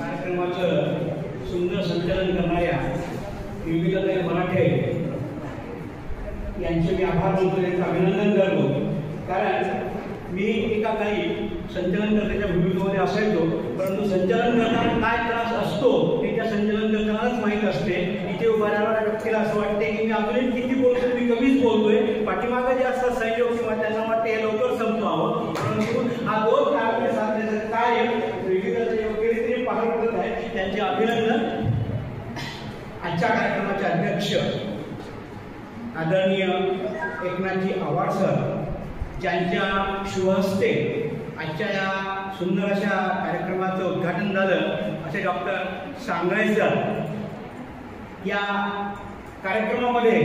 कार्यक्रमाचं सुंदर संचालन करणाऱ्या विविधताई मराठे यांचे मी आभार मानतो, त्यांचं अभिनंदन करतो. कारण मी एका काही संचालनकर्त्याच्या भूमिकेमध्ये असायचो, परंतु संचालन करताना काय त्रास असतो हे त्या संचालन करतानाच माहीत असते. इथे उभा राहणाऱ्या व्यक्तीला असं वाटते की मी अजूनही किती बोलतो, मी कमीच बोलतोय. पाठीमागे जे असतात सहयोग किंवा त्यांना वाटते हे लवकर संपवावं, परंतु हा 2 तास साधण्याचं कार्य विविधता योग्यरीतीने पार पडत आहे. त्यांचे अभिनंदन. आजच्या कार्यक्रमाचे अध्यक्ष आदरणीय एकनाथजी आव्हाड सर, ज्यांच्या शुभहस्ते आजच्या या सुंदर अशा कार्यक्रमाचं उद्घाटन झालं, असे डॉक्टर सांगळे सर. या कार्यक्रमामध्ये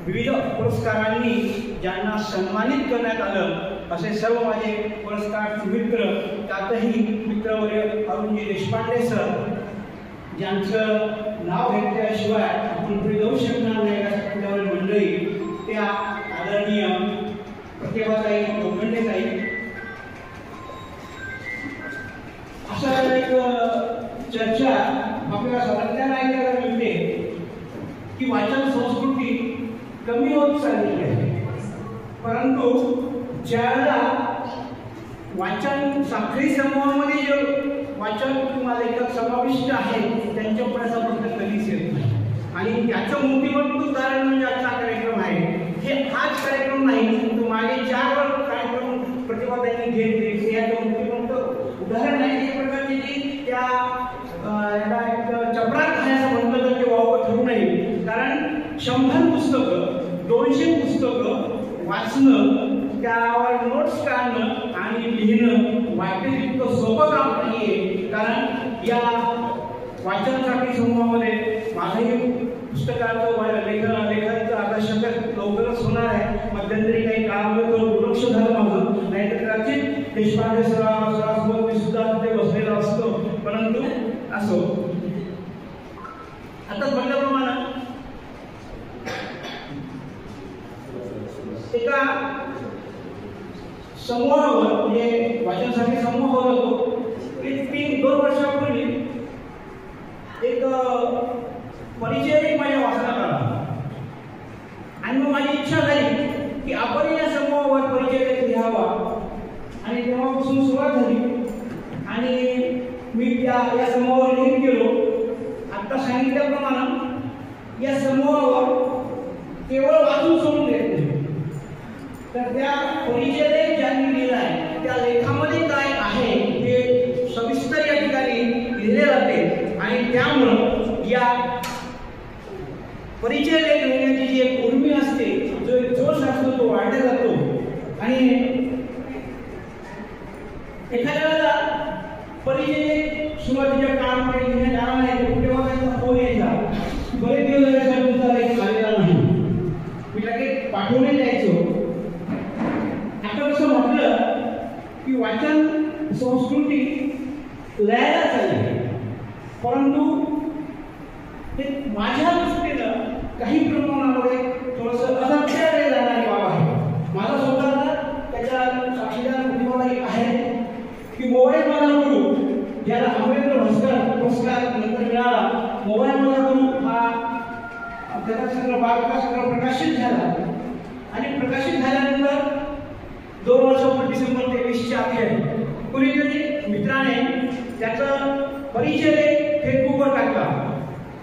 विविध पुरस्कारांनी ज्यांना सन्मानित करण्यात आलं असे सर्व माझे पुरस्कार मित्र, त्यातही मित्रवर्य अरुणजी देशपांडे सर, ज्यांचं नाव घेतल्याशिवाय आपण पुढे जाऊ शकणार नाही अशा मंडळी, त्या आदरणीय प्रतिभाताई लोखंडेताई. अशा एक चर्चा आपल्याला सर्वांना ऐकायला मिळते की वाचन संस्कृती कमी होत चाललेली आहे, परंतु ज्याला वाचन साखळी समूहामध्ये जे वाचन किंवा लेखक समाविष्ट आहेत त्यांच्यापर्यंत प्रश्न कधीच येत नाही. आणि त्याचं मूर्तिमंत उदाहरण म्हणजे आजचा कार्यक्रम आहे. हे हाच कार्यक्रम नाही, तो मागे 4 कार्यक्रम प्रतिभाताईंनी घेतले, याचं मूर्तिमंत उदाहरण आहे. एक प्रकारची जी त्या चपराक आहे असं म्हटलं तर ते वावं ठरू नये. कारण 100 पुस्तकं 200 पुस्तकं वाचणं, त्यावर नोट्स काढणं आणि लिहिणं वाटेल इतकं सोपं काम नाहीये. कारण या वाचनासाठी समूहामध्ये माझंही पुस्तकाचं लेखनाचं आता शतक लवकरच होणार आहे. मध्यंतरी काही काळामध्ये दुर्लक्ष झालं माझं, नाहीतर कदाचित देशपांडे सरासोबत मी सुद्धा तिथे बसलेला असतो. परंतु असो, आता म्हटल्याप्रमाणे एका समूहावर म्हणजे वाचनासाठी समूह होतो. 2 वर्षापूर्वी एक परिचय माझ्या वाचनात आला आणि मग माझी इच्छा झाली की आपण या समूहावर परिचय लिहावा. आणि तेव्हापासून सुरुवात झाली आणि मी या समूहावर लिहित गेलो. आता सांगितल्याप्रमाणे या समूहावर केवळ वाचून सोडून देत नाही, तर त्या परिचय ज्यांनी लिहिला आहे त्या लेखामध्ये काय आहे हे सविस्तर या ठिकाणी लिहिले जाते. आणि त्यामुळं या परिचय लेख लिहिण्याची जी एक उर्मी असते, जो एक जोश असतो, तो वाढला जातो. आणि एखाद्याला परिचय सुरुवातीच्या काळामध्ये लिहिण्यात आला नाही तर कुठे बघायचा फोन यायचा, बरेच दिवस झाले तुमचा लेख आलेला नाही, मी लगेच पाठवून द्यायचो. आता कसं म्हटलं की वाचन संस्कृती लयाला चालली, परंतु ते माझ्या दृष्टीनं काही प्रमाणामध्ये थोडंसं असाध्य जाणारी बाब आहे. माझा स्वतःचा त्याच्या साक्षीदार प्रतिभाताई आहे की मोबाईल माझा गुरु, ज्याला अमरेंद्र भास्कर पुरस्कार नंतर मिळाला, मोबाईल माझा गुरु हा त्याचा संग्रह बालविकास संग्रह प्रकाशित झाला. आणि प्रकाशित झाल्यानंतर 2 वर्षापूर्वी डिसेंबर 23च्या अखेर कुणीतरी मित्राने त्याचा परिचय फेसबुकवर टाकला.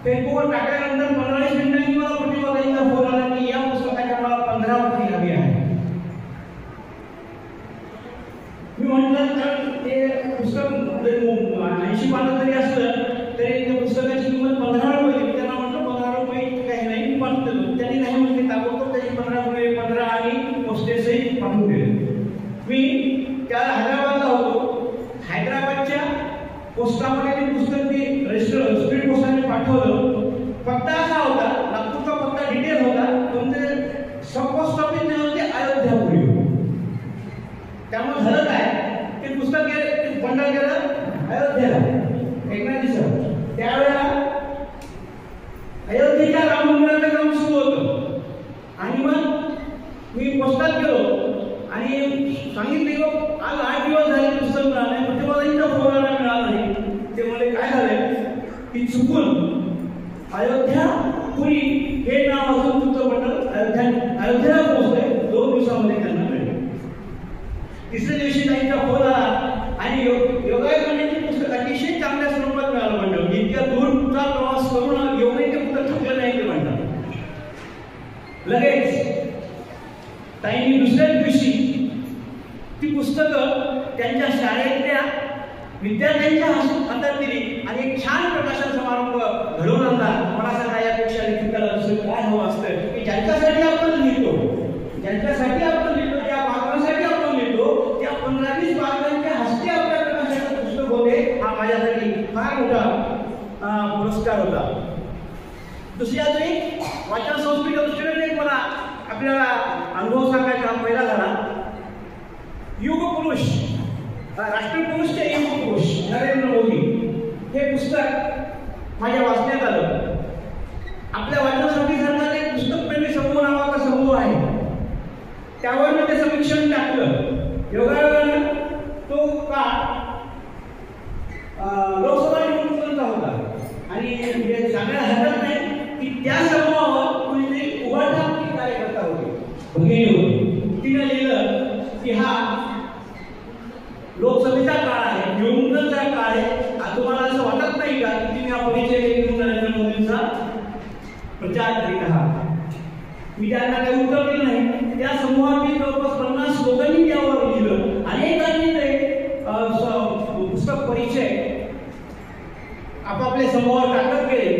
फेसबुकवर टाकल्यानंतर 15-20 मिनिटांनी मला प्रतिभाताईंचा फोन आला की या पुस्तकाच्या मला 15 प्रती हवी आहे. मी म्हटलं तर ते पुस्तक 80 पानं जरी असलं तरी त्या पुस्तकाची किंमत 15 रुपये. त्यांना म्हटलं 15 रुपये काही नाही, मी पाठवतो. त्यांनी नाही म्हटले, ताबडतोब त्याची 15 रुपये 15 आणि पोस्टेजही पाठवून दिले. मी त्याला हैदराबादला होतो. हैदराबादच्या पोस्टामध्ये ते पुस्तक मी स्पीड पोस्टाने पाठवलं. पत्ता असा होता, नागपूरचा पत्ता डिटेल होता, तुमचे सब पोस्ट ऑफिस जे होते अयोध्यापुरी. त्यामुळे झालं काय, ते पुस्तक बंडल गेलं अयोध्येला. एकनाथजी सर त्यावेळेला अयोध्येच्या राम मंदिराचं काम सुरू होतं. आणि मग मी पोस्टात गेलो आणि सांगितले आज 8 दिवस झाले पुस्तक मिळालं, प्रतिभाताईंचा फोन मिळाला नाही. ते मला चुकून अयोध्यापुरी हे नाव असून तुमचं मंडळ अयोध्येला पोहोचलंय 2 दिवसामध्ये त्यांना मिळेल. तिसऱ्या दिवशी त्यांचा फोन आला आणि योगायोगाने ते पुस्तक अतिशय चांगल्या स्वरूपात मिळालं म्हणतात. इतक्या दूरचा प्रवास करून योगाने ते पुस्तक थकलं नाही ते म्हणतात. लगेच ताईंनी दुसऱ्याच दिवशी ती पुस्तकं त्यांच्या शाळेतल्या विद्यार्थ्यांच्या हातात दिली आणि एक छान प्रकाशन समारंभ घडवून आणला. मला सांगा यापेक्षा लेखकाला दुसरं काय हवं असतं की ज्यांच्यासाठी आपण लिहितो, ज्यांच्यासाठी आपण लिहितो, ज्या बालकांसाठी आपण लिहितो, त्या 15-20 बालकांच्या हस्ते आपल्या प्रकाशाचं पुस्तक होते. हा माझ्यासाठी फार मोठा पुरस्कार होता. दुसरी अजून एक वाचन संस्कृतीच्या दृष्टीने एक मला आपल्याला अनुभव सांगायचा पहिला झाला. युग पुरुष, राष्ट्रपुरुष ते युग पुरुष नरेंद्र मोदी हे पुस्तक माझ्या वाचण्यात आलं. आपल्या वाचनासाठी सरकार एक पुस्तक प्रेमी समूह नावाचा समूह आहे, त्यावर मी ते समीक्षण टाकलं. योगायोगानं तो काळ लोकसभा निवडणुकीचा होता आणि सांगायला हरकत नाही की त्या समूहावर कुणीतरी उभाठाची कार्यकर्ता होते, भगिनी होती. तिने लिहिलं की हा लोकसभेचा काळ आहे, निवडणुकीचा काळ आहे. तुम्हाला असं वाटत नाही का की तुम्ही हा परिचय घेऊन नरेंद्र मोदींचा प्रचार करीत आहात? मी त्यांना काही उत्तर दिलं नाही. त्या समूहातील जवळपास 50 लोकांनी त्यावर लिहिलं. अनेकांनी ते पुस्तक परिचय आपापल्या समूहावर टाकत गेले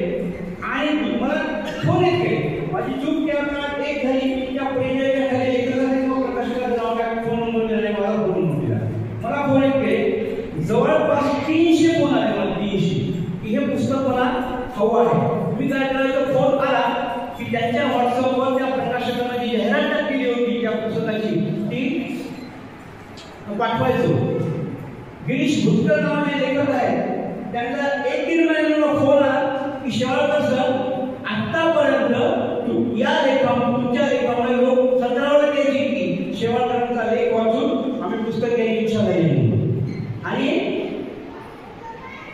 आणि मला फोन येत गेले. माझी चूक त्या काळात एक झाली की त्या परिचयाच्या खाली लेखकाने किंवा प्रकाशकाला नाव टाकून फोन नंबर दिला, मला फोन दिला. मला फोन येत गेले, जवळपास 300 फोन आले मला, 300 की हे पुस्तक मला हवं आहे. मी काय करायचं, फोन आला की त्यांच्या व्हॉट्सअपवर त्या प्रकाशकांना जी जाहिरात टाकलेली होती त्या पुस्तकाची ती पाठवायचो. गिरीश भुतकर नावाचे लेखक आहेत, त्यांचा 1-3 महिन्यानंतर फोन आला की शेवाळकर सर, आतापर्यंत या तुमच्या लेखामुळे लोक 17 द्यायची की शेवाळकरांचा लेख वाचून आम्ही पुस्तक घ्यायची इच्छा झाली. आणि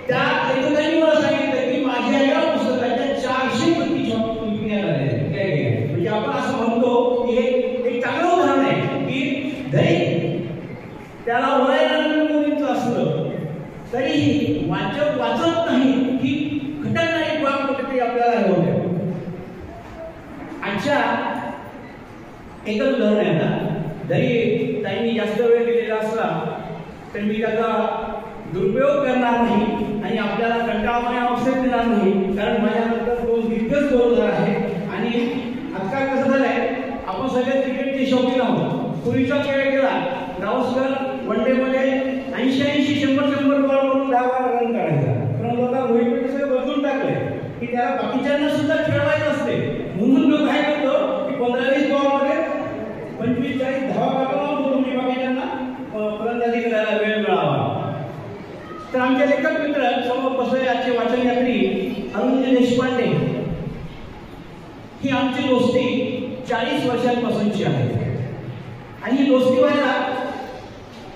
त्या लेखकांनी मला सांगितलं की माझ्या या पुस्तकाच्या 400 प्रती विकण्यात आल्या. म्हणजे आपण असं म्हणतो की हे एक चांगलं उदाहरण आहे की जरी त्याला नरेंद्र मोदींचं असलं तरीही वाचक वाचत नाही ही खटकणारी बाब कुठेतरी आपल्याला होते. आजच्या एकच उदाहरण आहे ना, जरी त्यांनी जास्त वेळ दिलेला असला तर मी त्याचा दुरुपयोग करणार नाही आणि आपल्याला कंटाळवाण्या अवसर देणार नाही, कारण माझ्यानंतर 2 दिग्गज बोलणार आहे. आणि आजकाल कसं झालंय, आपण सगळे क्रिकेटचे शौकीन आहोत. पूर्वीचा खेळ केला, गावस्कर वन डे मध्ये 80-100 बॉल करून 10 रन काढायचा. पण आता रोहित सगळं बदलून टाकलंय की त्याला बाकीच्यांना सुद्धा खेळवायचं असते. म्हणून तो काय करतो की 15-20 बॉलमध्ये 25-40 धावा काढून तुम्ही बाकीच्यांना फलंदाजी करायला वेळ मिळावा. तर आमचे लेखक मित्र समोर बसलेले आजचे वाचन यात्री अरुण देशपांडे ही आमची दोस्ती 40 वर्षांपासूनची आहे. आणि ही दोस्ती व्हायला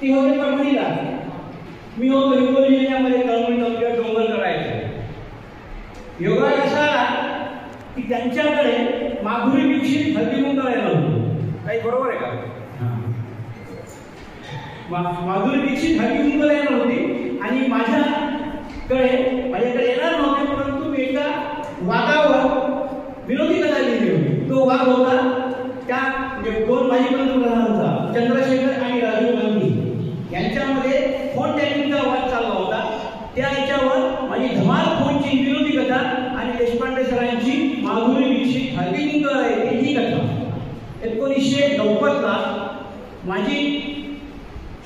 ती होती परभणीला. मी होतो हिंगोली जिल्ह्यामध्ये कळवण तालुक्यात डोंगर करायचो. योगा असा आला की त्यांच्याकडे माधुरी दीक्षित हळदीकुंकू करायला होतो. काही बरोबर आहे का? माधुरी दीक्षित हळदीकुंकू करायला होती आणि माझ्याकडे येणार नव्हते, परंतु मी एका वादावर विरोधी कथा लिहिली होती. तो वाद होता त्या 2 माजी पंतप्रधानांचा, चंद्रशेखर आणि राजीव गांधी यांच्यामध्ये फोन टॅपिंगचा वाद चालला होता. त्या याच्यावर माझी धमाल फोनची विरोधी कथा आणि देशपांडे सरांची माधुरी दीक्षित हळदीकुंकू करायची ही कथा. 1990ला माजी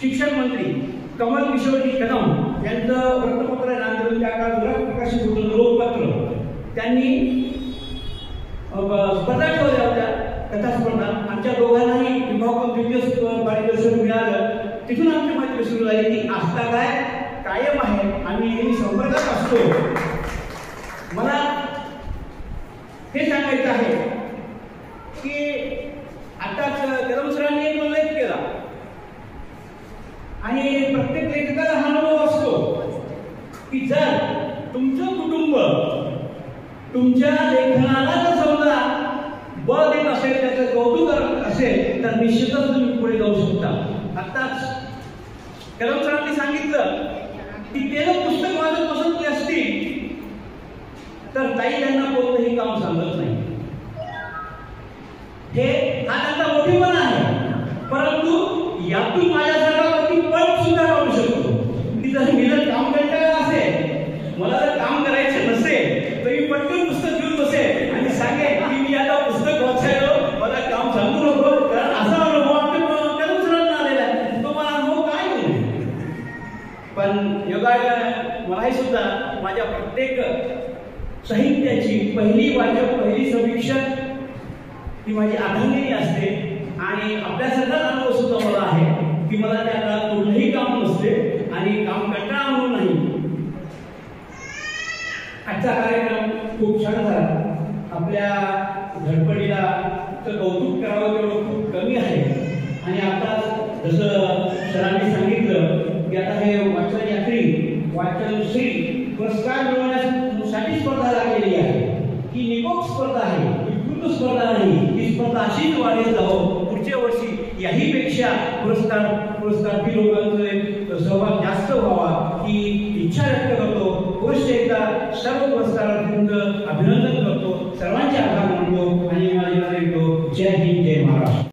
शिक्षण मंत्री कमल किशोरजी कदम यांचं वृत्तपत्र नांदेड त्या काळात प्रकाशित होतं लोकपत्र. त्यांनी स्पर्धा ठेवल्या होत्या, कथा स्पर्धा. आमच्या दोघांनाही विभागातून द्वितीय पारितोषिक मिळालं. तिथून आमची माहिती सुरू झाली की आस्था काय कायम आहे, आम्ही नेहमी संपर्कात असतो. मला हे सांगायचं आहे की आताच कदम सरांनी एक उल्लेख केला आणि प्रत्येक लेखकाला हा अनुभव असतो की जर तुमचं कुटुंब तुमच्या लेखनाला जर समजा बळ देत असेल, त्याचं कौतुक करत असेल, तर निश्चितच तुम्ही पुढे जाऊ शकता. आताच कदम सरांनी सांगितलं की ते जर पुस्तक वाचत बसत असतील तर ताई त्यांना कोणतंही काम सांगत नाही. हा त्यांचा मोठेपणा आहे, परंतु यातून माझ्यासारखा व्यक्ती पण सुद्धा काढू शकतो की जर मी जर काम कंटाळा असेल, मला जर काम करायचे नसेल, तर मी पटकन पुस्तक घेऊन बसेल आणि सांगेन की मी आता पुस्तक वाचायलो, मला काम सांगू नको, कारण असा अनुभव आपल्या सरांना आलेला आहे. तो मला अनुभव काय होईल. पण योगायोगाने मलाही सुद्धा माझ्या प्रत्येक साहित्याची पहिली वाचक, पहिली समीक्षक ही माझी अर्धांगिनी असते. आणि अभ्यासाचाच अनुभव सुद्धा मला आहे की मला त्या काळात कुठलंही काम नसते आणि काम कंटाळा म्हणून नाही. आजचा कार्यक्रम खूप छान झाला. आपल्या धडपडीला कौतुक करावं तेवढं खूप कमी आहे. आणि आता जसं सरांनी सांगितलं की आता हे वाचन यात्री, वाचनश्री पुरस्कार मिळवण्यासाठी स्पर्धा लागलेली आहे. ही निकोप स्पर्धा आहे, विकृत स्पर्धा नाही. ही स्पर्धा अशीच वाढत जावं. पुढच्या वर्षी याही पेक्षा पुरस्कार लोकांचं